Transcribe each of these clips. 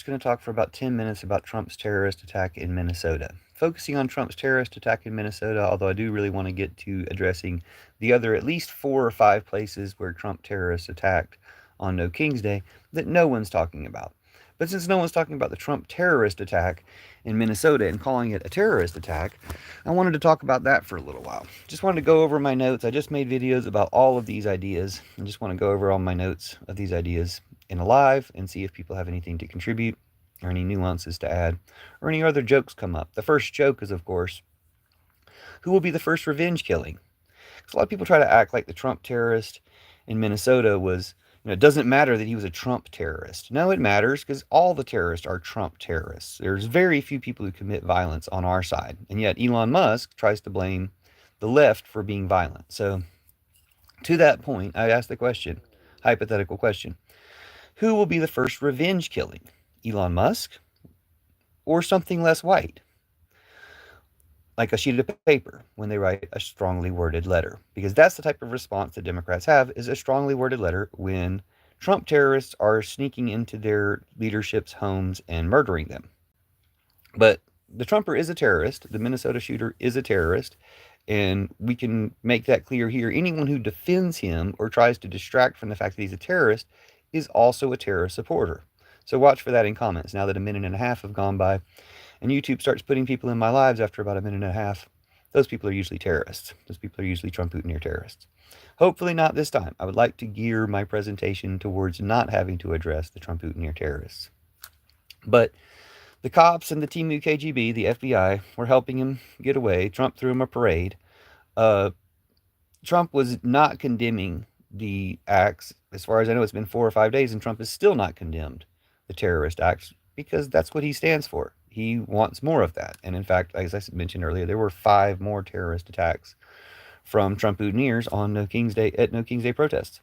going to talk for about 10 minutes about Trump's terrorist attack in Minnesota. Focusing on Trump's terrorist attack in Minnesota, although I do really want to get to addressing the other at least 4 or 5 places where Trump terrorists attacked on No King's Day that no one's talking about. But since no one's talking about the Trump terrorist attack in Minnesota and calling it a terrorist attack, I wanted to talk about that for a little while. Just wanted to go over my notes. I just made videos about all of these ideas. I just want to go over all my notes of these ideas in a live and see if people have anything to contribute or any nuances to add or any other jokes come up. The first joke is, of course, who will be the first revenge killing? Because a lot of people try to act like the Trump terrorist in Minnesota was, it doesn't matter that he was a Trump terrorist. No, it matters because all the terrorists are Trump terrorists. There's very few people who commit violence on our side. And yet Elon Musk tries to blame the left for being violent. So to that point, I asked the question, hypothetical question, who will be the first revenge killing? Elon Musk or something less white? Like a sheet of paper when they write a strongly worded letter. Because that's the type of response that Democrats have, is a strongly worded letter when Trump terrorists are sneaking into their leadership's homes and murdering them. But the Trumper is a terrorist. The Minnesota shooter is a terrorist. And we can make that clear here. Anyone who defends him or tries to distract from the fact that he's a terrorist is also a terrorist supporter. So watch for that in comments now that a minute and a half have gone by and YouTube starts putting people in my lives after about a minute and a half. Those people are usually terrorists. Those people are usually Trump-Putin terrorists. Hopefully not this time. I would like to gear my presentation towards not having to address the Trump-Putin terrorists. But the cops and the Timu KGB, the FBI, were helping him get away. Trump threw him a parade. Trump was not condemning the acts. As far as I know, it's been 4 or 5 days, and Trump has still not condemned the terrorist acts because that's what he stands for. He wants more of that. And in fact, as I mentioned earlier, there were 5 more terrorist attacks from Trump-Putin on No King's Day at No King's Day protests.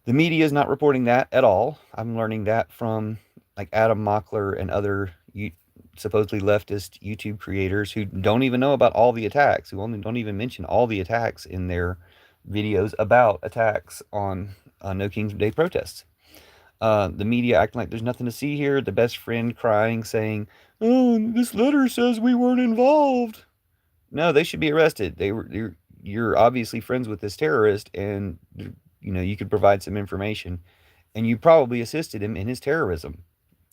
The media is not reporting that at all. I'm learning that from like Adam Mockler and other supposedly leftist YouTube creators who don't even know about all the attacks, who only don't even mention all the attacks in their videos about attacks on No King's Day protests. The media acting like there's nothing to see here. The best friend crying, saying, "Oh, this letter says we weren't involved." No, they should be arrested. You're obviously friends with this terrorist, and you could provide some information, and you probably assisted him in his terrorism,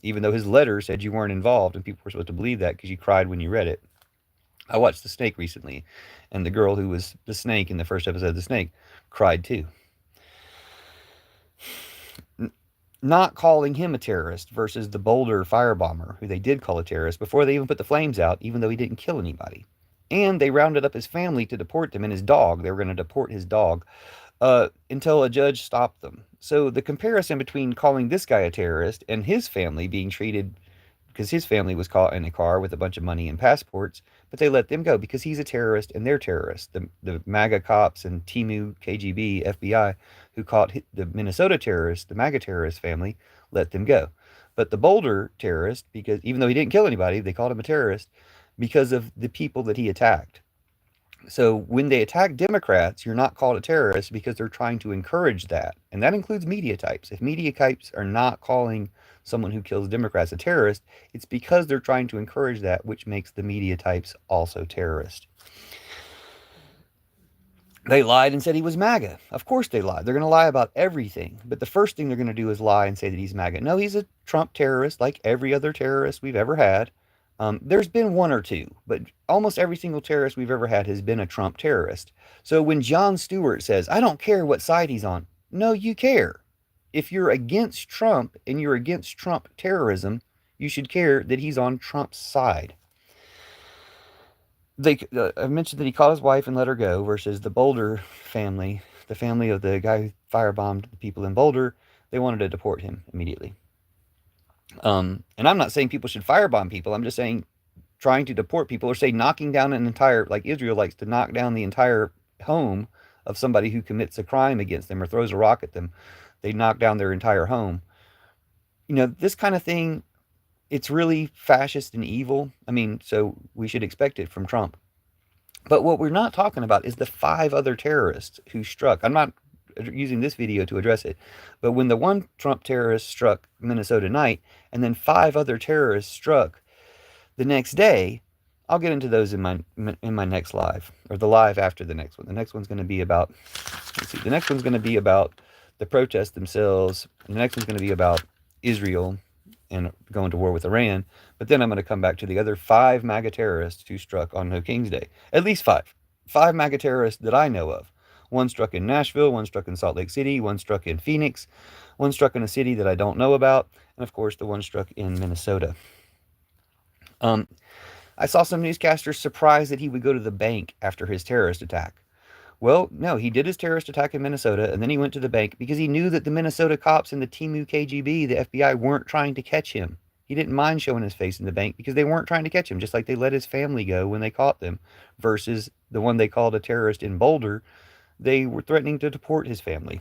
even though his letter said you weren't involved, and people were supposed to believe that because you cried when you read it. I watched The Snake recently, and the girl who was the snake in the first episode of The Snake cried too. Not calling him a terrorist versus the Boulder firebomber, who they did call a terrorist before they even put the flames out, even though he didn't kill anybody. And they rounded up his family to deport him and his dog. They were going to deport his dog until a judge stopped them. So the comparison between calling this guy a terrorist and his family being treated, because his family was caught in a car with a bunch of money and passports, but they let them go because he's a terrorist and they're terrorists. The MAGA cops and Timu, KGB, FBI, who caught the Minnesota terrorists, the MAGA terrorist family, let them go. But the Boulder terrorist, because even though he didn't kill anybody, they called him a terrorist because of the people that he attacked. So when they attack Democrats, you're not called a terrorist because they're trying to encourage that. And that includes media types. If media types are not calling someone who kills Democrats a terrorist, it's because they're trying to encourage that, which makes the media types also terrorist. They lied and said he was MAGA. Of course they lied. They're going to lie about everything. But the first thing they're going to do is lie and say that he's MAGA. No, he's a Trump terrorist like every other terrorist we've ever had. There's been 1 or 2, but almost every single terrorist we've ever had has been a Trump terrorist. So when Jon Stewart says, I don't care what side he's on, no, you care. If you're against Trump and you're against Trump terrorism, you should care that he's on Trump's side. I mentioned that he caught his wife and let her go versus the Boulder family, the family of the guy who firebombed the people in Boulder. They wanted to deport him immediately. And I'm not saying people should firebomb people. I'm just saying trying to deport people, or say knocking down an entire, like Israel likes to knock down the entire home of somebody who commits a crime against them or throws a rock at them. They knock down their entire home. This kind of thing, it's really fascist and evil. I mean, so we should expect it from Trump. But what we're not talking about is the 5 other terrorists who struck. I'm not using this video to address it. But when the one Trump terrorist struck Minnesota night, and then 5 other terrorists struck the next day, I'll get into those in my next live, or the live after the next one. The next one's going to be about, let's see, the next one's going to be about the protests themselves. And the next one's going to be about Israel and going to war with Iran. But then I'm going to come back to the other 5 MAGA terrorists who struck on No King's Day. At least 5. 5 MAGA terrorists that I know of. One struck in Nashville, one struck in Salt Lake City, one struck in Phoenix, one struck in a city that I don't know about, and of course the one struck in Minnesota. I saw some newscasters surprised that he would go to the bank after his terrorist attack. Well, no, he did his terrorist attack in Minnesota, and then he went to the bank because he knew that the Minnesota cops and the TEMU KGB, the FBI, weren't trying to catch him. He didn't mind showing his face in the bank because they weren't trying to catch him, just like they let his family go when they caught them, versus the one they called a terrorist in Boulder. They were threatening to deport his family.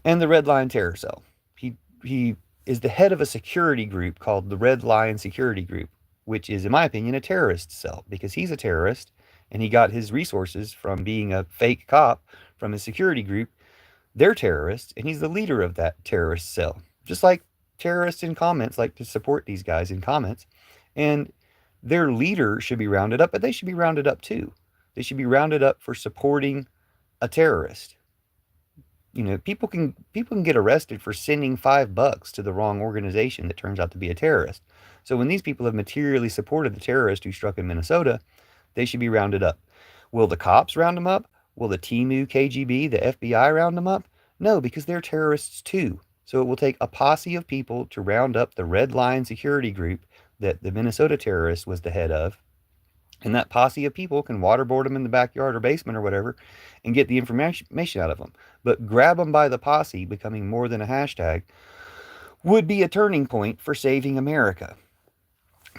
And the Red Lion Terror Cell. He is the head of a security group called the Red Lion Security Group, which is, in my opinion, a terrorist cell, because he's a terrorist and he got his resources from being a fake cop from his security group. They're terrorists, and he's the leader of that terrorist cell. Just like terrorists in comments like to support these guys in comments. And their leader should be rounded up, but they should be rounded up too. They should be rounded up for supporting a terrorist. You know, people can get arrested for sending $5 to the wrong organization that turns out to be a terrorist. So when these people have materially supported the terrorist who struck in Minnesota, they should be rounded up. Will the cops round them up? Will the TEMU, KGB, the FBI round them up? No, because they're terrorists too. So it will take a posse of people to round up the Red Lion Security Group that the Minnesota terrorist was the head of. And that posse of people can waterboard them in the backyard or basement or whatever and get the information out of them. But grab them by the posse, becoming more than a hashtag, would be a turning point for saving America.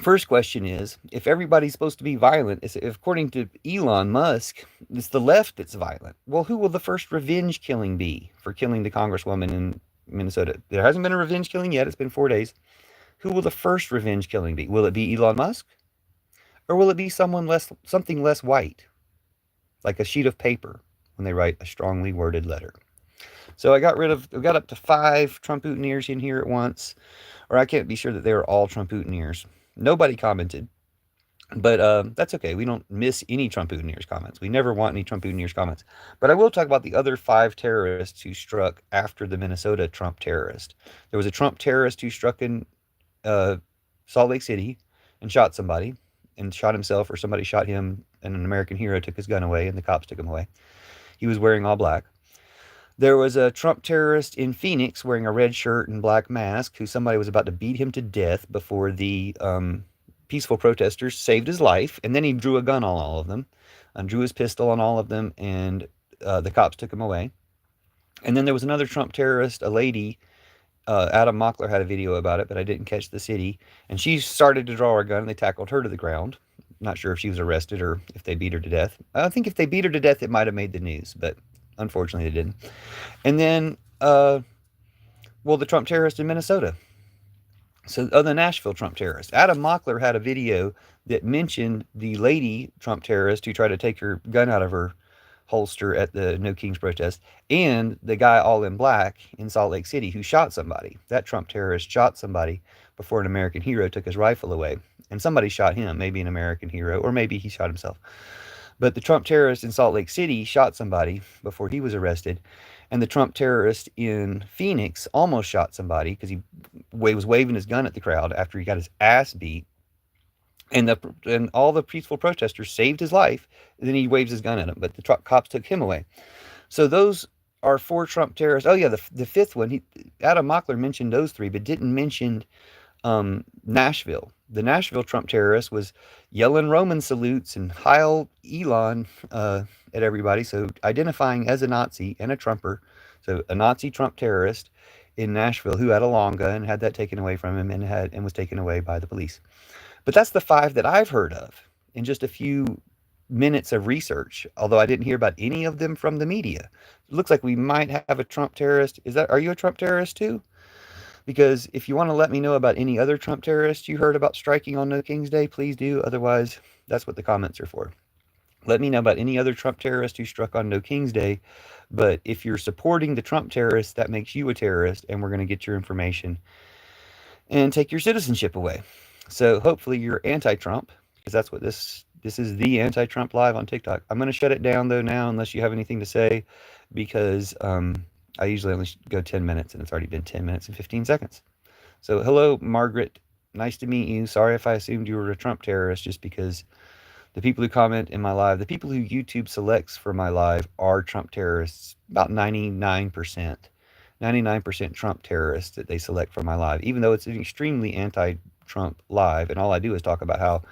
First question is, if everybody's supposed to be violent, if according to Elon Musk, it's the left that's violent, well, who will the first revenge killing be for killing the congresswoman in Minnesota? There hasn't been a revenge killing yet. It's been 4 days. Who will the first revenge killing be? Will it be Elon Musk? Or will it be something less white, like a sheet of paper when they write a strongly worded letter? So I got up to 5 Trump-Putineers in here at once, or I can't be sure that they were all Trump-Putineers. Nobody commented, but that's okay. We don't miss any Trump-Putineers comments. We never want any Trump-Putineers comments. But I will talk about the other 5 terrorists who struck after the Minnesota Trump terrorist. There was a Trump terrorist who struck in Salt Lake City and shot somebody, and shot himself, or somebody shot him, and an American hero took his gun away, and the cops took him away. He was wearing all black. There was a Trump terrorist in Phoenix wearing a red shirt and black mask who somebody was about to beat him to death before the peaceful protesters saved his life. And then he drew a gun on all of them, and drew his pistol on all of them, and the cops took him away. And then there was another Trump terrorist, a lady, Adam Mockler had a video about it, but I didn't catch the city. And she started to draw her gun, and they tackled her to the ground. Not sure if she was arrested or if they beat her to death. I think if they beat her to death, it might have made the news, but unfortunately, they didn't. And then, the Trump terrorist in Minnesota. So, the Nashville Trump terrorist. Adam Mockler had a video that mentioned the lady Trump terrorist who tried to take her gun out of her holster at the No Kings protest, and the guy all in black in Salt Lake City who shot somebody. That Trump terrorist shot somebody before an American hero took his rifle away. And somebody shot him, maybe an American hero, or maybe he shot himself. But the Trump terrorist in Salt Lake City shot somebody before he was arrested. And the Trump terrorist in Phoenix almost shot somebody because he was waving his gun at the crowd after he got his ass beat. And all the peaceful protesters saved his life. And then he waves his gun at them, but the cops took him away. So those are 4 Trump terrorists. Oh yeah, the 5th one, Adam Mockler mentioned those 3, but didn't mention Nashville. The Nashville Trump terrorist was yelling Roman salutes and Heil Elon at everybody. So identifying as a Nazi and a Trumper. So a Nazi Trump terrorist in Nashville who had a long gun, had that taken away from him, and was taken away by the police. But that's the 5 that I've heard of in just a few minutes of research, although I didn't hear about any of them from the media. It looks like we might have a Trump terrorist. Are you a Trump terrorist too? Because if you want to let me know about any other Trump terrorists you heard about striking on No King's Day, please do. Otherwise, that's what the comments are for. Let me know about any other Trump terrorist who struck on No King's Day. But if you're supporting the Trump terrorists, that makes you a terrorist, and we're going to get your information and take your citizenship away. So hopefully you're anti-Trump, because that's what this is, the anti-Trump live on TikTok. I'm going to shut it down though now, unless you have anything to say, because I usually only go 10 minutes, and it's already been 10 minutes and 15 seconds. So hello, Margaret. Nice to meet you. Sorry if I assumed you were a Trump terrorist, just because the people who comment in my live, the people who YouTube selects for my live are Trump terrorists, about 99%. 99% Trump terrorists that they select for my live, even though it's an extremely anti-Trump live, and all I do is talk about how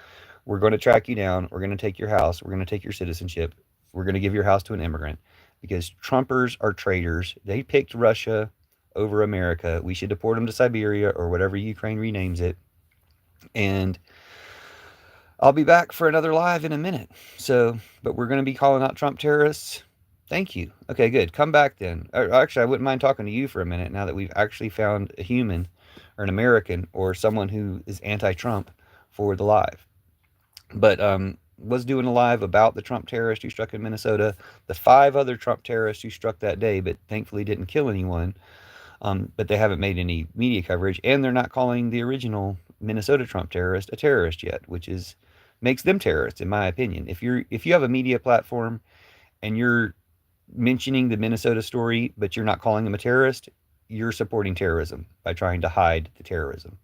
we're going to track you down, we're going to take your house, we're going to take your citizenship, we're going to give your house to an immigrant, because Trumpers are traitors. They picked Russia over America. We should deport them to Siberia or whatever Ukraine renames it. And I'll be back for another live in a minute. So, but we're going to be calling out Trump terrorists. Thank you. Okay, good. Come back then. Actually, I wouldn't mind talking to you for a minute now that we've actually found a human or an American or someone who is anti-Trump for the live. But was doing a live about the Trump terrorist who struck in Minnesota, the 5 other Trump terrorists who struck that day, but thankfully didn't kill anyone. But they haven't made any media coverage, and they're not calling the original Minnesota Trump terrorist a terrorist yet, which makes them terrorists, in my opinion. If you have a media platform and you're mentioning the Minnesota story, but you're not calling him a terrorist, you're supporting terrorism by trying to hide the terrorism.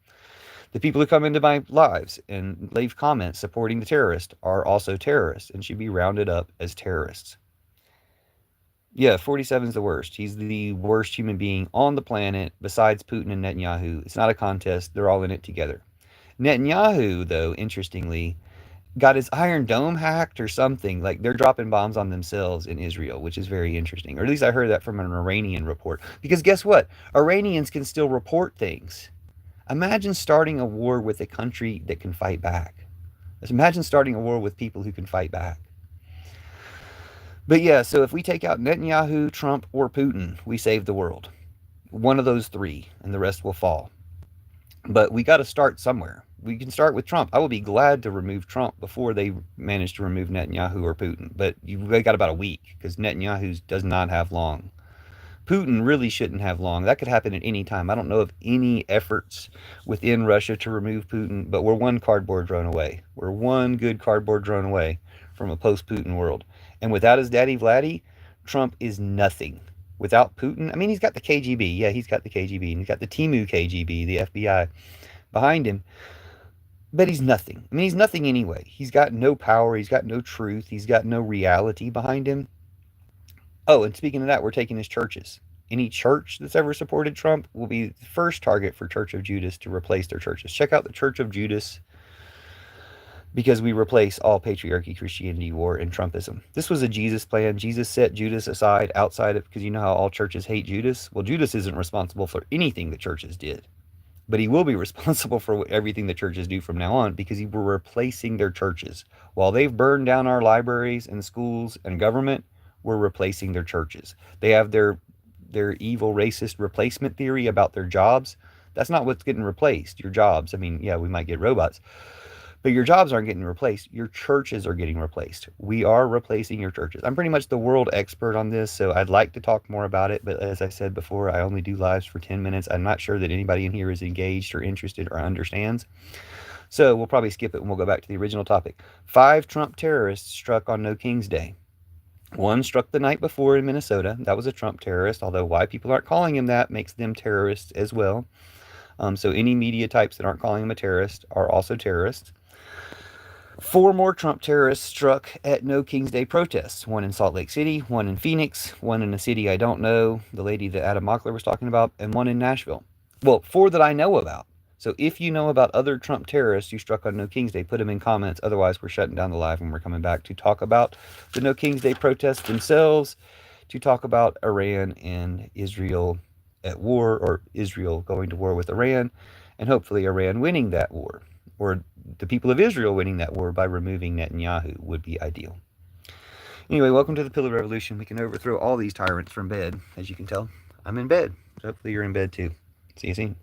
The people who come into my lives and leave comments supporting the terrorist are also terrorists and should be rounded up as terrorists. Yeah, 47 is the worst. He's the worst human being on the planet besides Putin and Netanyahu. It's not a contest. They're all in it together. Netanyahu, though, interestingly, got his Iron Dome hacked or something. Like, they're dropping bombs on themselves in Israel, which is very interesting. Or at least I heard that from an Iranian report. Because guess what? Iranians can still report things. Imagine starting a war with a country that can fight back. Imagine starting a war with people who can fight back. But yeah, so if we take out Netanyahu, Trump, or Putin, we save the world. One of those 3, and the rest will fall. But we got to start somewhere. We can start with Trump. I will be glad to remove Trump before they manage to remove Netanyahu or Putin. But they got about a week, because Netanyahu does not have long. Putin really shouldn't have long. That could happen at any time. I don't know of any efforts within Russia to remove Putin, but we're one cardboard drone away. We're one good cardboard drone away from a post-Putin world. And without his daddy Vladdy, Trump is nothing. Without Putin, I mean, he's got the KGB. Yeah, he's got the KGB. And he's got the Timu KGB, the FBI, behind him. But he's nothing. I mean, he's nothing anyway. He's got no power. He's got no truth. He's got no reality behind him. Oh, and speaking of that, we're taking his churches. Any church that's ever supported Trump will be the first target for Church of Judas to replace their churches. Check out the Church of Judas, because we replace all patriarchy, Christianity, war, and Trumpism. This was a Jesus plan. Jesus set Judas aside outside of, because you know how all churches hate Judas? Well, Judas isn't responsible for anything the churches did. But he will be responsible for everything the churches do from now on, because he will replacing their churches. While they've burned down our libraries and schools and government, we're replacing their churches. They have their evil racist replacement theory about their jobs. That's not what's getting replaced. Your jobs. I mean, yeah, we might get robots, but your jobs aren't getting replaced. Your churches are getting replaced. We are replacing your churches. I'm pretty much the world expert on this, so I'd like to talk more about it. But as I said before, I only do lives for 10 minutes. I'm not sure that anybody in here is engaged or interested or understands. So we'll probably skip it and we'll go back to the original topic. 5 Trump terrorists struck on No King's Day. 1 struck the night before in Minnesota. That was a Trump terrorist, although why people aren't calling him that makes them terrorists as well. So any media types that aren't calling him a terrorist are also terrorists. 4 more Trump terrorists struck at No King's Day protests. 1 in Salt Lake City, 1 in Phoenix, 1 in a city I don't know, the lady that Adam Mockler was talking about, and 1 in Nashville. Well, 4 that I know about. So if you know about other Trump terrorists who struck on No King's Day, put them in comments. Otherwise, we're shutting down the live and we're coming back to talk about the No King's Day protests themselves, to talk about Iran and Israel at war, or Israel going to war with Iran, and hopefully Iran winning that war, or the people of Israel winning that war by removing Netanyahu would be ideal. Anyway, welcome to the Pillar Revolution. We can overthrow all these tyrants from bed. As you can tell, I'm in bed. So hopefully you're in bed too. See you soon.